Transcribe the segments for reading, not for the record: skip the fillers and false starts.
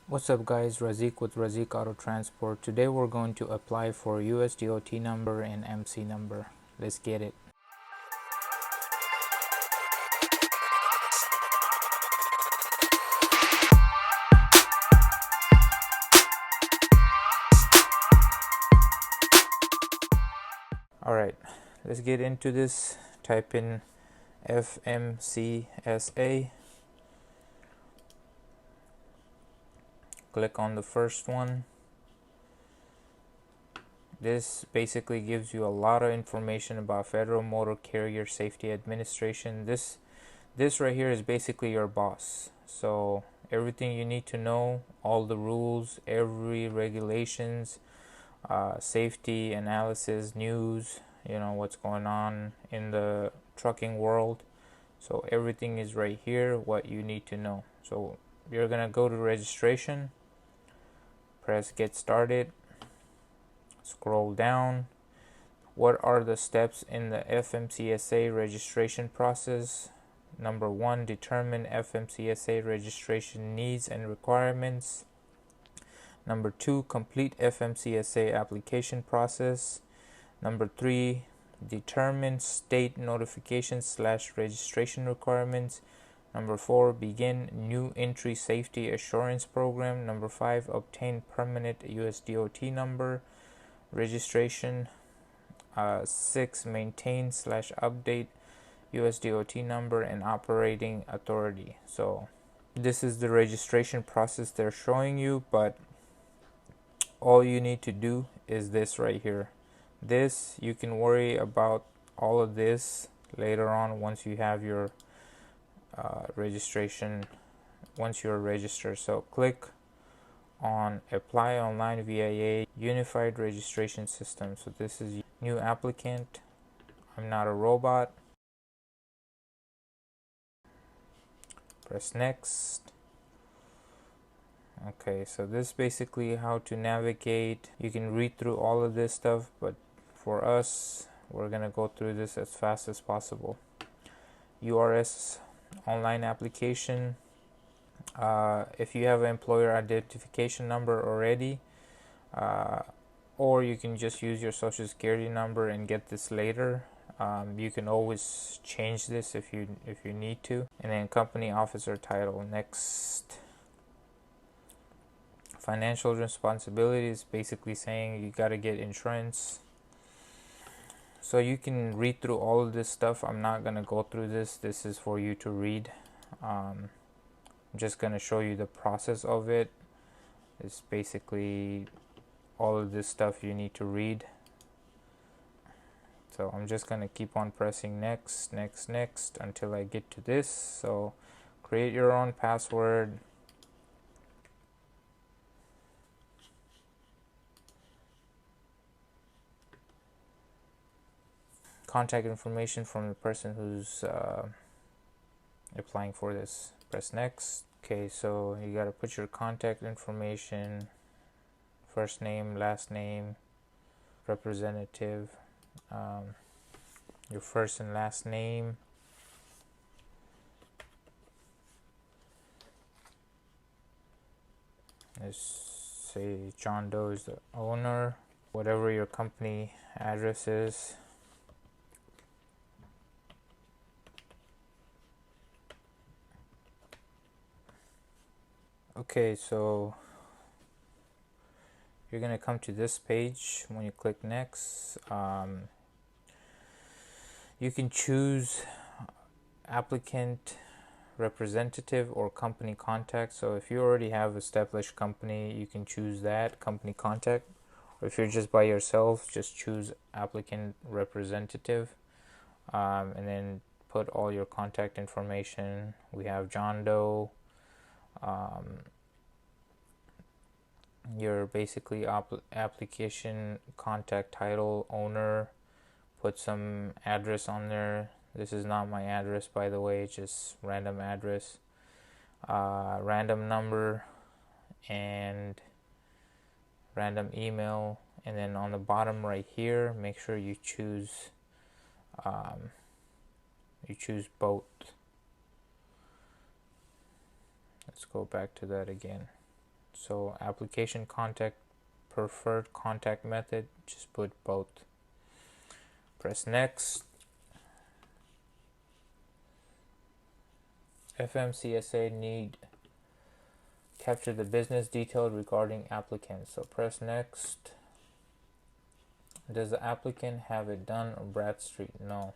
What's up guys, Razik with Razik Auto Transport. Today we're going to apply for U.S. DOT number and MC number. Let's get it. Alright, let's get into this. Type in FMCSA. Click on the first one. This basically gives you a lot of information about Federal Motor Carrier Safety Administration. This right here is basically your boss. So everything you need to know, all the rules, every regulations, safety analysis, news, what's going on in the trucking world. So everything is right here, what you need to know. So you're gonna go to registration, press get started, scroll down. What are the steps in the FMCSA registration process? Number 1, determine FMCSA registration needs and requirements. Number 2, complete FMCSA application process. Number 3, determine state notification/registration requirements. Number 4, begin new entry safety assurance program. Number 5, obtain permanent U.S. DOT number registration. 6, maintain/update U.S. DOT number and operating authority. So this is the registration process they're showing you, but all you need to do is this right here. This, you can worry about all of this later on once you have your registration, once you're registered. So click on apply online via unified registration system. So this is new applicant. I'm not a robot. Press next. Okay, so this is basically how to navigate. You can read through all of this stuff, but for us, we're gonna go through this as fast as possible. URS online application. If you have an employer identification number already, or you can just use your social security number and get this later. You can always change this if you need to. And then company officer title. Next. Financial responsibilities, basically saying you got to get insurance. So you can read through all of this stuff. I'm not going to go through this. This is for you to read. I'm just going to show you the process of it. It's basically all of this stuff you need to read. So I'm just going to keep on pressing next, next, next until I get to this. So create your own password. Contact information from the person who's applying for this. Press next. Okay, so you got to put your contact information, first name, last name, representative, your first and last name, let's say John Doe is the owner, whatever your company address is. Okay, so you're gonna come to this page. When you click next, you can choose applicant, representative, or company contact. So if you already have established company, you can choose that company contact. Or if you're just by yourself, just choose applicant representative, and then put all your contact information. We have John Doe. Your basically application contact title, owner, put some address on there. This is not my address, by the way, just random address, random number, and random email. And then on the bottom right here, make sure you choose both. Let's go back to that again. So application contact, preferred contact method, just put both. Press next. FMCSA need capture the business detail regarding applicants. So press next. Does the applicant have it done on Bradstreet? No.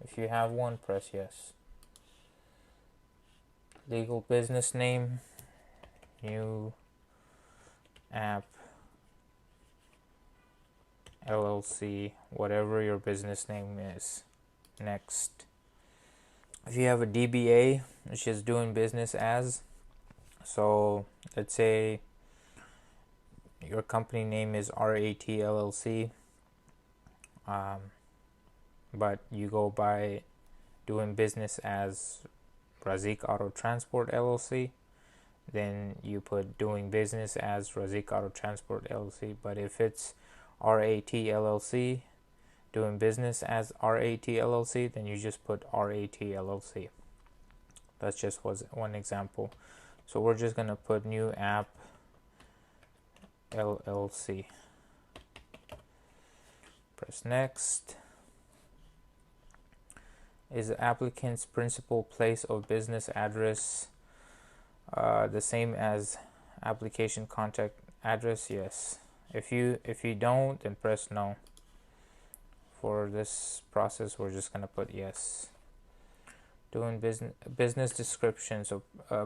If you have one, press yes. Legal business name, new app, LLC, whatever your business name is. Next. If you have a DBA, it's just doing business as. So let's say your company name is RAT LLC, but you go by doing business as Razik Auto Transport LLC, then you put doing business as Razik Auto Transport LLC. But if it's RAT LLC, doing business as RAT LLC, then you just put RAT LLC. That just was one example. So we're just going to put new app LLC. Press next. Is the applicant's principal place of business address the same as application contact address? Yes. If you don't, then press no. For this process, we're just going to put yes. Doing business description. So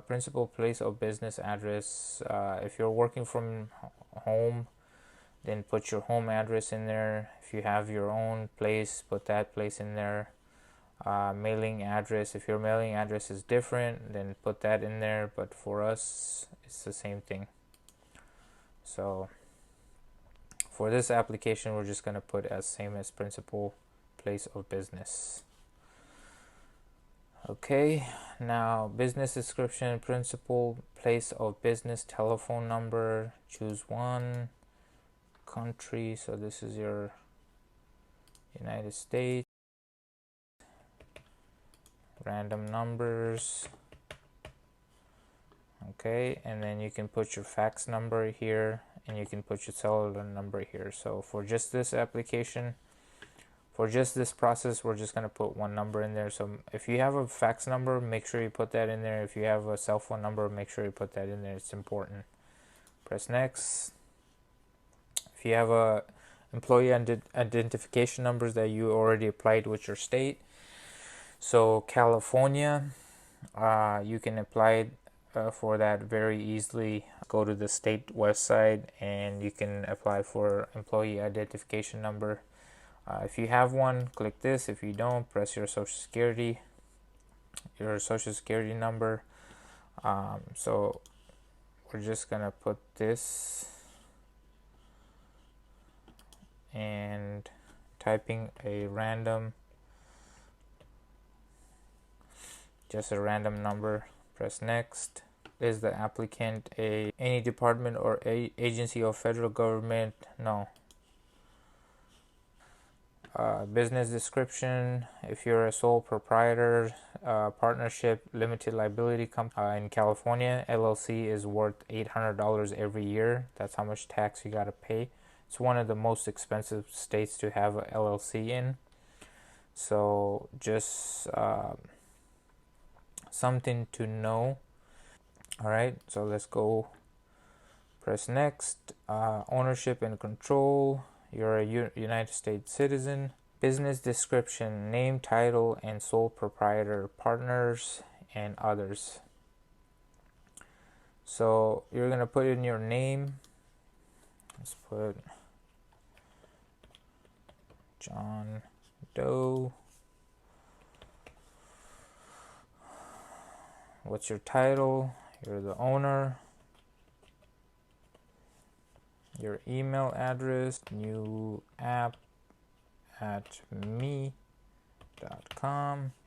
principal place of business address. If you're working from home, then put your home address in there. If you have your own place, put that place in there. Mailing address, if your mailing address is different, then put that in there, but for us it's the same thing. So for this application, we're just going to put as same as principal place of business. Okay, now business description, principal place of business, telephone number, choose one. Country, so this is your United States. Random numbers. Okay, and then you can put your fax number here, and you can put your cellular number here. So for just this application, for just this process, we're just going to put one number in there. So if you have a fax number, make sure you put that in there. If you have a cell phone number, make sure you put that in there. It's important. Press next. If you have a employee identification numbers that you already applied with your state, so California, you can apply for that very easily. Go to the state website and you can apply for employee identification number. If you have one, click this. If you don't, press your social security number. So we're just gonna put this and typing a random, just a random number. Press next. Is the applicant any department or agency of federal government? No. Business description, if you're a sole proprietor, partnership, limited liability company in California, LLC is worth $800 every year. That's how much tax you got to pay. It's one of the most expensive states to have a LLC in. So just something to know. All right, so let's go. Press next. Ownership and control. You're a United States citizen. Business description, name, title, and sole proprietor, partners, and others. So you're gonna put in your name. Let's put John Doe. What's your title? You're the owner. Your email address, new app at me.com,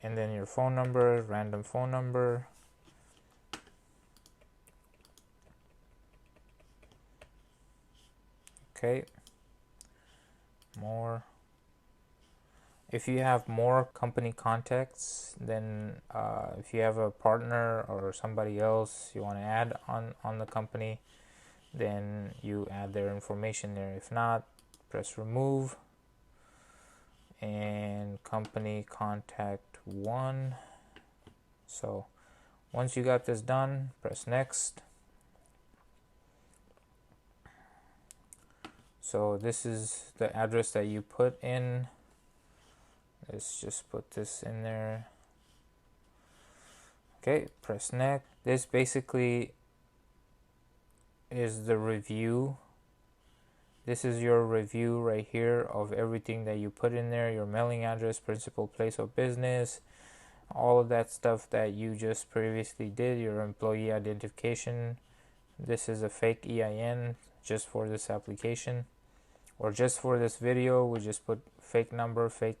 and then your phone number, random phone number. Okay, more. If you have more company contacts, then if you have a partner or somebody else you want to add on the company, then you add their information there. If not, press remove, and company contact 1. So once you got this done, press next. So this is the address that you put in. Let's just put this in there. Okay, press next. This basically is the review. This is your review right here of everything that you put in there, your mailing address, principal place of business, all of that stuff that you just previously did, your employee identification. This is a fake EIN just for this application, or just for this video. We just put fake number, fake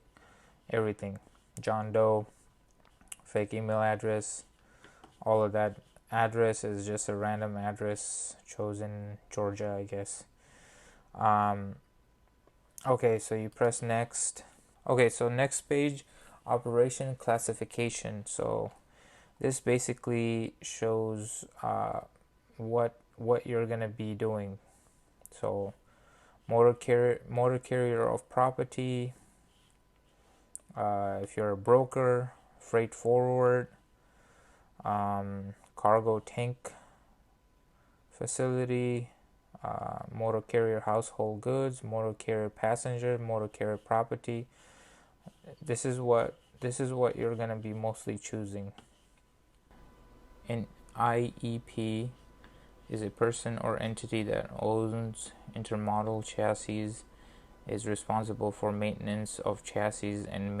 everything, John Doe, fake email address. All of that address is just a random address chosen, Georgia, I guess. Okay, so you press next. Okay, so next page, operation classification. So this basically shows what you're gonna be doing. So motor carrier of property, if you're a broker, freight forward, cargo tank facility, motor carrier household goods, motor carrier passenger, motor carrier property. This is what you're gonna be mostly choosing. An IEP is a person or entity that owns intermodal chassis, is responsible for maintenance of chassis, and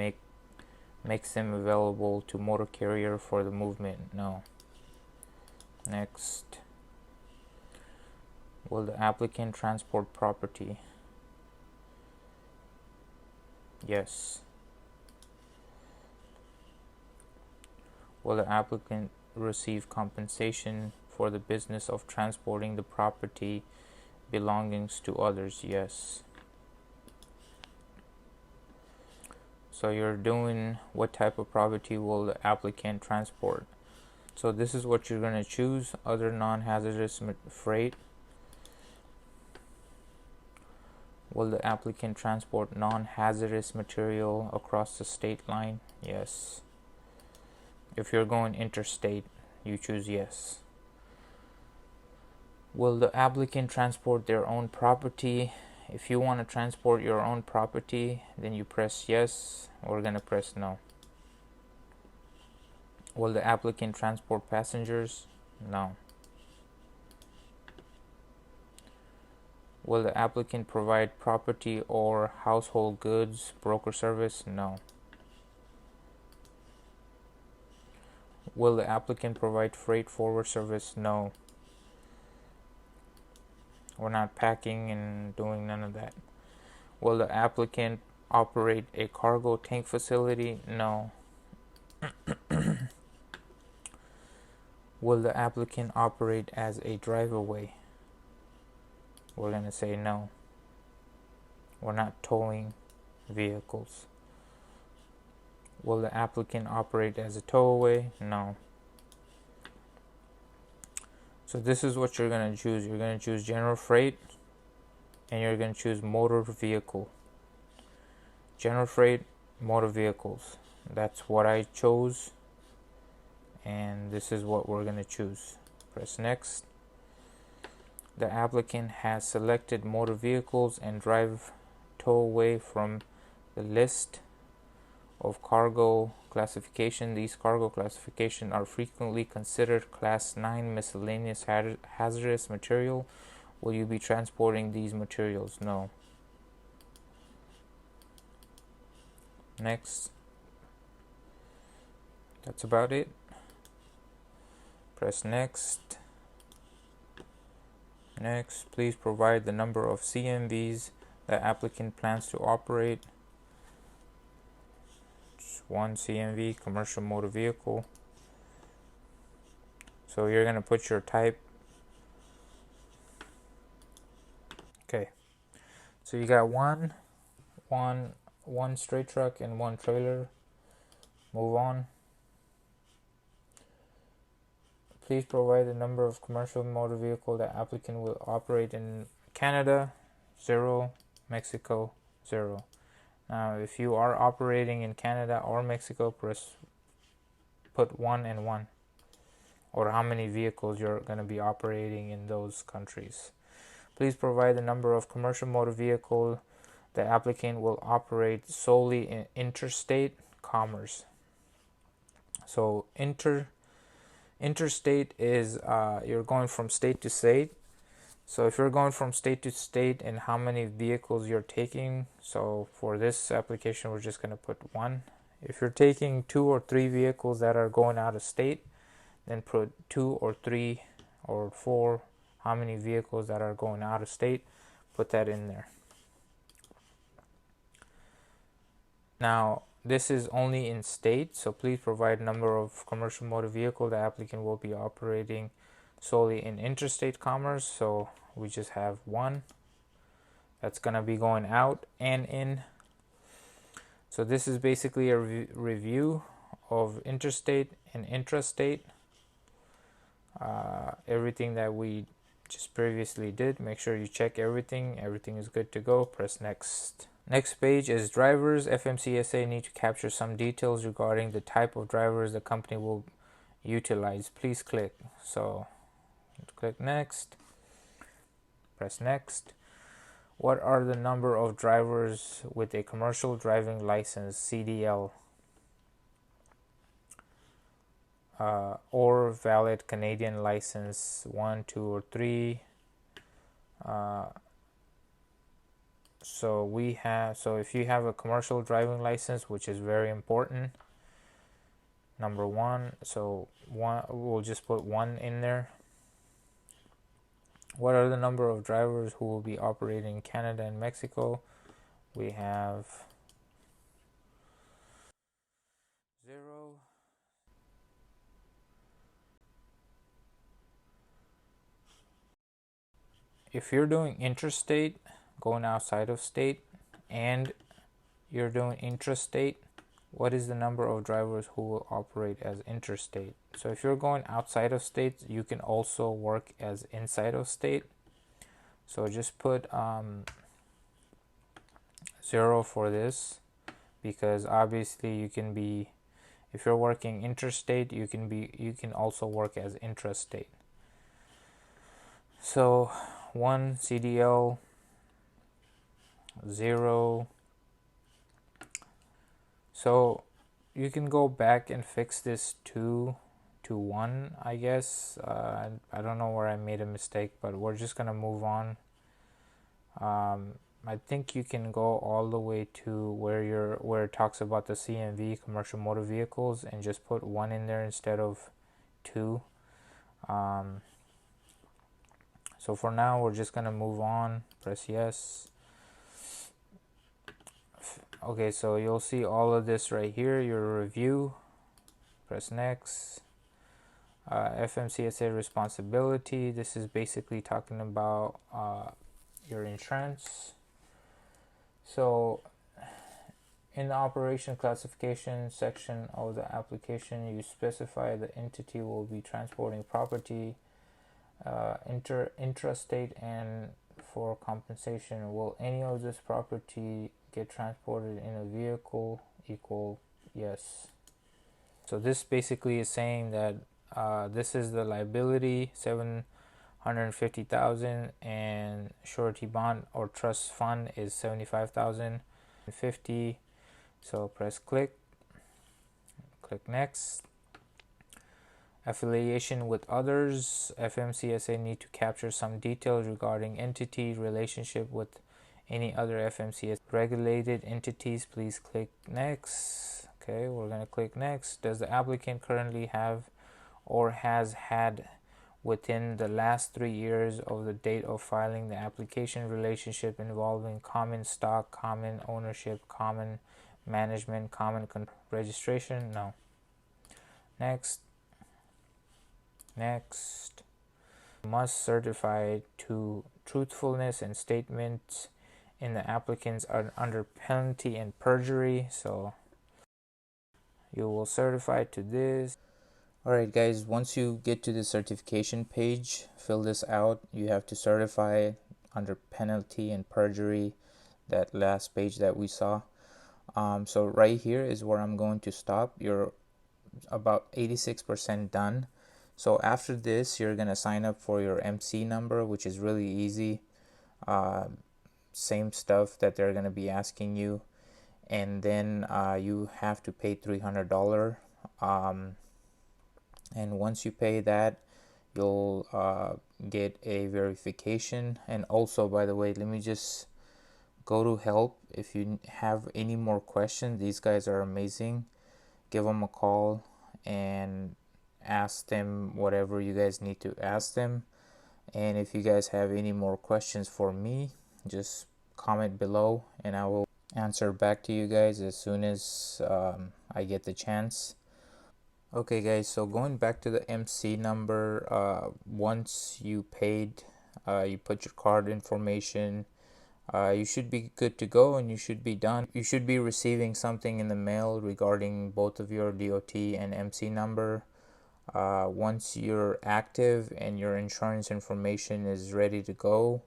makes them available to motor carrier for the movement. No. Next. Will the applicant transport property? Yes. Will the applicant receive compensation for the business of transporting the property belongings to others? Yes. So you're doing what type of property will the applicant transport? So this is what you're going to choose: other non-hazardous freight. Will the applicant transport non-hazardous material across the state line? Yes. If you're going interstate, you choose yes. Will the applicant transport their own property? If you want to transport your own property, then you press yes. We're going to press no. Will the applicant transport passengers? No. Will the applicant provide property or household goods broker service? No. Will the applicant provide freight forward service? No. We're not packing and doing none of that. Will the applicant operate a cargo tank facility? No. Will the applicant operate as a drive-away? We're going to say no. We're not towing vehicles. Will the applicant operate as a towaway? No. So this is what you're going to choose. You're going to choose general freight, and you're going to choose motor vehicle. General freight, motor vehicles. That's what I chose, and this is what we're going to choose. Press next. The applicant has selected motor vehicles and drive towaway from the list of cargo classification. These cargo classifications are frequently considered Class 9 miscellaneous hazardous material. Will you be transporting these materials? No. Next. That's about it. Press next. Next, please provide the number of CMVs the applicant plans to operate. Just one CMV, commercial motor vehicle. So you're going to put your type. Okay. So you got one straight truck and one trailer. Move on. Please provide the number of commercial motor vehicle the applicant will operate in Canada, 0, Mexico, 0. Now, if you are operating in Canada or Mexico, put 1 and 1, or how many vehicles you're going to be operating in those countries. Please provide the number of commercial motor vehicle the applicant will operate solely in interstate commerce. So interstate is you're going from state to state. So if you're going from state to state and how many vehicles you're taking, so for this application we're just going to put 1. If you're taking 2 or 3 vehicles that are going out of state, then put 2 or 3 or 4, how many vehicles that are going out of state, put that in there. Now, this is only in state, so please provide number of commercial motor vehicle the applicant will be operating solely in interstate commerce. So we just have 1 that's going to be going out and in. So this is basically a review of interstate and intrastate. Everything that we just previously did, make sure you check everything is good to go. Press next. Next page is drivers. FMCSA need to capture some details regarding the type of drivers the company will utilize. Please click. So click next, press next. What are the number of drivers with a commercial driving license, CDL, or valid Canadian license, 1, 2, or 3? So if you have a commercial driving license, which is very important, number 1, so we'll just put 1 in there. What are the number of drivers who will be operating in Canada and Mexico? We have 0. If you're doing interstate, going outside of state, and you're doing intrastate, what is the number of drivers who will operate as interstate? So if you're going outside of state, you can also work as inside of state. So just put 0 for this, because obviously you can be, if you're working interstate, you can also work as intrastate. So 1 CDL, 0. So you can go back and fix this 2 to 1, I guess. I don't know where I made a mistake, but we're just gonna move on. I think you can go all the way to where it talks about the CMV, commercial motor vehicles, and just put 1 in there instead of 2. So for now we're just gonna move on. Press yes. Okay, so you'll see all of this right here, your review. Press next. FMCSA responsibility. This is basically talking about your insurance. So in the operation classification section of the application, you specify the entity will be transporting property intrastate, and for compensation, will any of this property get transported in a vehicle? Equal yes. So this basically is saying that this is the liability, $750,000, and surety bond or trust fund is $75,050. So press click next. Affiliation with others. FMCSA need to capture some details regarding entity relationship with any other FMCSA regulated entities. Please click next. Okay, we're going to click next. Does the applicant currently have or has had within the last 3 years of the date of filing the application relationship involving common stock, common ownership, common management, common registration? No. Next. Must certify to truthfulness and statements in the applicants are under penalty and perjury. So you will certify to this. Alright guys, once you get to the certification page, fill this out. You have to certify under penalty and perjury, that last page that we saw. So right here is where I'm going to stop. You're about 86% done. So after this, you're gonna sign up for your MC number, which is really easy. Same stuff that they're gonna be asking you, and then you have to pay $300. And once you pay that, you'll get a verification. And also, by the way, let me just go to help. If you have any more questions, these guys are amazing. Give them a call and ask them whatever you guys need to ask them. And if you guys have any more questions for me, just comment below and I will answer back to you guys as soon as I get the chance. Okay guys, so going back to the MC number, once you paid, you put your card information, you should be good to go and you should be done. You should be receiving something in the mail regarding both of your DOT and MC number. Once you're active and your insurance information is ready to go,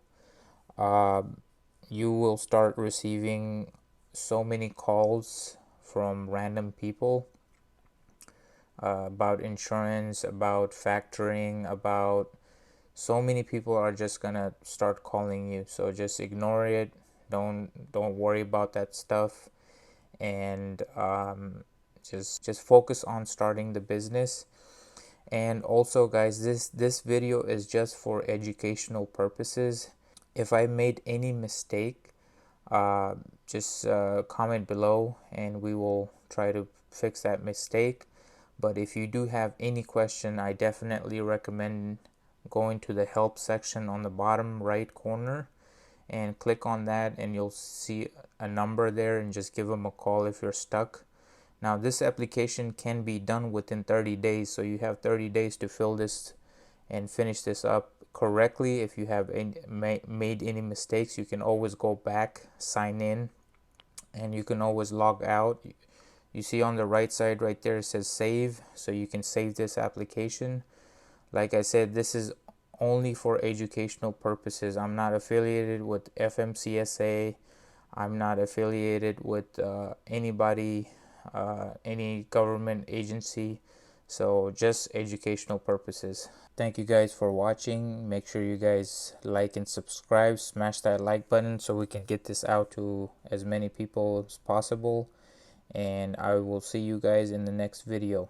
you will start receiving so many calls from random people about insurance, about factoring, about so many people are just gonna start calling you. So just ignore it. Don't worry about that stuff, and just focus on starting the business. And also guys, this video is just for educational purposes. If I made any mistake, just comment below and we will try to fix that mistake. But if you do have any question, I definitely recommend going to the help section on the bottom right corner and click on that, and you'll see a number there, and just give them a call if you're stuck. Now this application can be done within 30 days, so you have 30 days to fill this and finish this up correctly. If you have made any mistakes, you can always go back, sign in, and you can always log out. You see on the right side right there, it says save, so you can save this application. Like I said, this is only for educational purposes. I'm not affiliated with FMCSA. I'm not affiliated with anybody, any government agency. So just educational purposes. Thank you guys for watching. Make sure you guys like and subscribe. Smash that like button so we can get this out to as many people as possible. And I will see you guys in the next video.